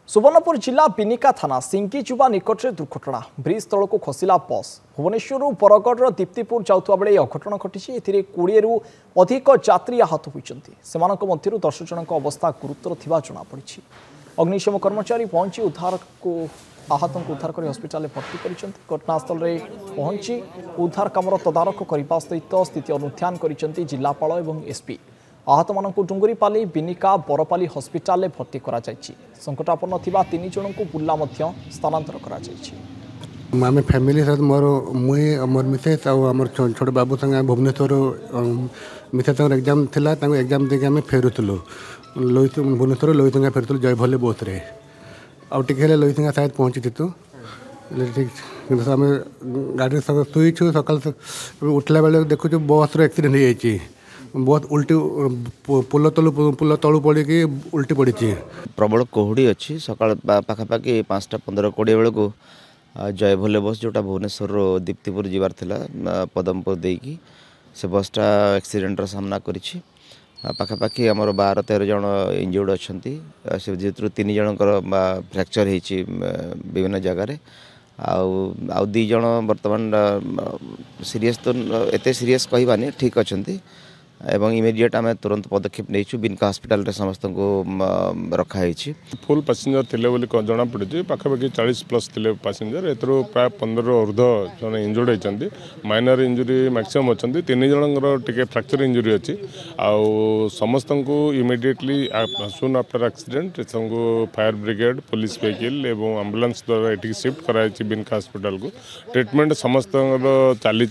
सुवर्णपुर जिला बिनिका थाना सिंकीचुबा निकट में दुर्घटना ब्रिज तल को खसला बस भुवनेश्वर बरगढ़ दीप्तिपुर जाऊा बेले अघटन घटी 20 रु अधिक यात्री आहत होती 10 जन अवस्था गुरुतर जमापड़ी अग्निशम कर्मचारी पहुंची आहत को उद्धार कर हस्पिटाल भर्ती कर घटनास्थल में पहुंची उद्धार कम तदारख करने सहित स्थिति अनुध्यान कर जिलापाल और एसपी आहत मान डुंगरीपाली बिनिका बरपाली हस्पिटाल भर्ती करा संकटापन्न 3 जन को बुर्ला स्थानांतर करा आम फैमिली सहित मोर मुई मोर मिसेस आम छोट बाबू संगे भुवनेश्वर मिसेस एग्जाम थिला एग्जाम देके आम फेरुलु भुवनेश्वर लोहितंगा फेरुलु जयभले बोथ रे आगे लोहितंगा शायद पहुँची तू ठीक आम गाड़ी शुईचु सकाल उठला बेले देखु बस एक्सीडेंट हो जाए बहुत उल्टी पुल तलू पड़ी उल्टी पड़ी प्रबल कोहड़ी अच्छी सका पाखापाखि 5:15-20 बेलू जयभले बस जोटा भुवनेश्वर दीप्तिपुर जीवार थिला पदमपुर देकी से बसटा एक्सीडेंटर सामना करिछि पाखापाखि आमर 12-13 जन इंजर्ड अच्छा से जेतु 3 जनकर फ्रैक्चर होती विभिन्न जगार आउ 2 जन बर्तमान सीरीयस तो एते सीरीयस कहबानी ठीक अच्छे एवं इमिडिएट आम तुरंत पदक्षेप नहीं बिनका हॉस्पिटल रे समस्त को रखाई फुल पैसेंजर थिले बोली जना पड़ी पाखापाखि 40+ थिले पैसेंजर एथर प्राय 15 ऊर्ध जन इंजुर्ड होती माइनर इंजुरी मैक्सिमम अच्छा 3 जनकर टिके फ्रैक्चर इंजुरी अच्छी आउ समस्त को इमिडिएटली सुन after accident fire brigade police vehicle एवं एम्बुलेंस द्वारा ये शिफ्ट कराई बिनका हॉस्पिटल को ट्रीटमेंट समस्त चली